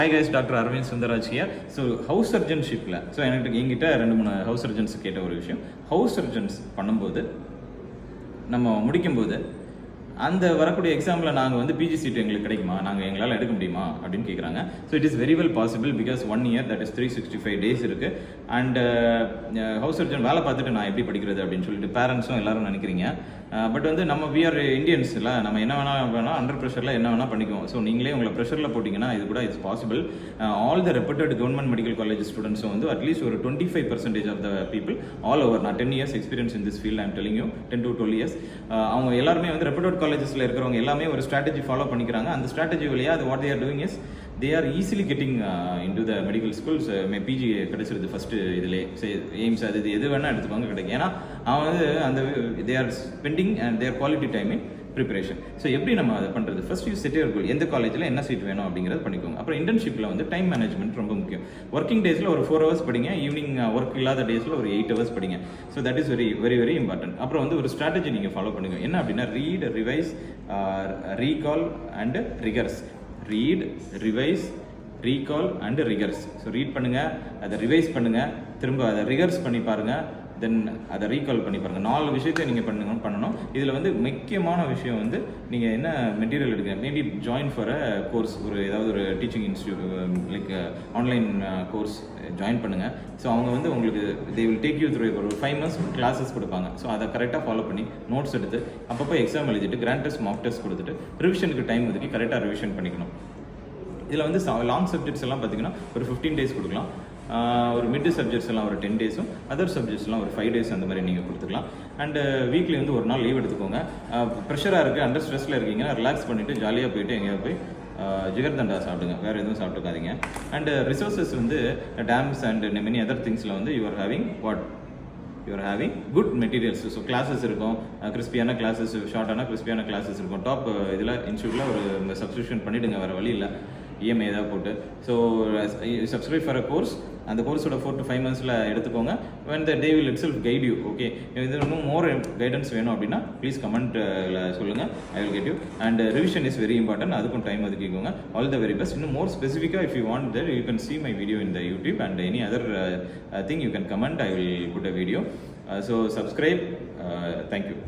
Hi guys, Dr. Arvind Sundaraj here. So house surgeonship la so என்கிட்ட ரெண்டு மூணு house surgeons கேட்ட ஒரு விஷயம், ஹவுஸ் சர்ஜன்ஸ் பண்ணும்போது நம்ம முடிக்கும்போது அந்த வரக்கூடிய எக்ஸாமில் நாங்கள் வந்து பிஜி சீட் எங்களுக்கு கிடைக்குமா, எங்களால் எடுக்க முடியுமா அப்படின்னு கேட்குறாங்க. So it is very well possible because 1 year, that is 365 days இருக்குது. அண்ட் ஹவுஸ் சர்ஜன் வேலை பார்த்துட்டு நான் எப்படி படிக்கிறது அப்படின்னு சொல்லிட்டு பேரண்ட்ஸும் எல்லாரும் நினைக்கிறீங்க. பட் வந்து நம்ம வி ஆர் இந்தியன்ஸ் இல்லை, நம்ம என்ன வேணால் அண்டர் ப்ரெஷரில் என்ன வேணால் பண்ணிக்குவோம். ஸோ நீங்களே உங்களை ப்ரெஷரில் போட்டிங்கன்னா இது கூட it's possible. All the reputed government medical college ஸ்டூடெண்ட்ஸும் வந்து அட்லீஸ்ட் ஒரு 25% of the people all over, நான் 10 years experience in this field, I'm telling you 10 to 12 years, அவங்க எல்லாருமே வந்து ரெப்யூட்டட் காலேஜஸில் இருக்கிறவங்க எல்லாமே ஒரு ஸ்ட்ராட்டஜி ஃபாலோ பண்ணிக்கிறாங்க. அந்த ஸ்ட்ராட்டஜி வழியாக அது what they are doing is they are easily getting into the medical schools. PG கிடைச்சிருது ஃபஸ்ட்டு இதிலே எய்ம்ஸ் அது எது வேணால் எடுத்துக்கோங்க கிடைக்கும். ஏன்னா அவன் வந்து அந்த they are spending and their quality time in preparation. So எப்படி நம்ம அதை பண்ணுறது, first you set your goal, எந்த காலேஜில் என்ன சீட் வேணும் அப்படிங்கிறது பண்ணிக்கோங்க. அப்புறம் இன்டர்ன்ஷிப்பில் வந்து டைம் மேனேஜ்மெண்ட் ரொம்ப முக்கியம். ஒர்க்கிங் டேஸில் ஒரு 4 hours படிங்க, ஈவினிங் ஒர்க் இல்லாத டேஸில் ஒரு 8 hours படிங்க. So that is very very very important. அப்புறம் வந்து ஒரு ஸ்ட்ராட்டஜி நீங்கள் ஃபாலோ பண்ணுங்க. என்ன அப்படின்னா read, revise, recall and recurse. Read, revise, recall and recurse. So read பண்ணுங்கள், அதை ரிவைஸ் பண்ணுங்கள், திரும்ப அதை ரிகர்ஸ் பண்ணி பாருங்கள், தென் அதை ரீகால் பண்ணி பாருங்கள். 4 விஷயத்தை நீங்கள் பண்ணணும். இதில் வந்து முக்கியமான விஷயம் வந்து நீங்கள் என்ன மெட்டீரியல் எடுக்க, maybe join for a course, ஒரு ஏதாவது ஒரு teaching institute like online course join பண்ணுங்கள். ஸோ அவங்க வந்து உங்களுக்கு they will take you through ஒரு 5 months கிளாஸஸ் கொடுப்பாங்க. ஸோ அதை கரெக்டாக ஃபாலோ பண்ணி நோட்ஸ் எடுத்து அப்பப்போ எக்ஸாம் எழுதிட்டு கிராண்ட் டெஸ்ட், மார்க் டெஸ்ட் கொடுத்துட்டு ரிவிஷனுக்கு டைம் ஒதுக்கி கரெக்டாக ரிவிஷன் பண்ணிக்கணும். இதில் வந்து லாங் சப்ஜெக்ட்ஸ் எல்லாம் பார்த்தீங்கன்னா ஒரு 15 days கொடுக்கலாம். ஒரு மிட் சப்ஜெக்ட்ஸ் எல்லாம் ஒரு 10 days, அதர் சப்ஜெக்ட்ஸ்லாம் ஒரு 5 days அந்த மாதிரி நீங்கள் கொடுத்துக்கலாம். அண்டு வீக்லி வந்து ஒரு நாள் லீவ் எடுத்துக்கோங்க. ப்ரெஷராக இருக்குது, அண்டர் ஸ்ட்ரெஸ்ஸில் இருக்கீங்கன்னா ரிலாக்ஸ் பண்ணிவிட்டு ஜாலியாக போயிட்டு எங்கேயாவது போய் ஜிகர்தண்டா சாப்பிடுங்க, வேறு எதுவும் சாப்பிட்டுக்காதீங்க. அண்டு ரிசோர்ஸஸ் வந்து டேம்ஸ் அண்ட் மெனி அதர் திங்ஸில் வந்து you are having good materials. So classes இருக்கும், கிறிஸ்பியான கிளாஸஸ், ஷார்ட்டான கிறிஸ்பியான கிளாஸஸ் இருக்கும். டாப் இதில் இன்ஸ்டியூட்டில் ஒரு சப்ஸ்கிரிப்ஷன் பண்ணிவிடுங்க, வேறு வழி இல்லை, இஎம்ஐ ஏதாவது போட்டு. So subscribe for a course, அந்த கோர்ஸோட 4 to 5 months எடுத்துக்கோங்க. when the day will itself guide you. Okay, இது இன்னும் மோர் கைடன்ஸ் வேணும் அப்படின்னா ப்ளீஸ் கமெண்ட்டில் சொல்லுங்கள், I will get you. And revision is very important, அதுக்கும் டைம் ஒதுக்கிக்கோங்க. All the very best. இன்னும் மோர் ஸ்பெசிஃபிக்காக if you want that you can see my video in the YouTube and any other thing you can comment, I will put a video. So subscribe. Thank you.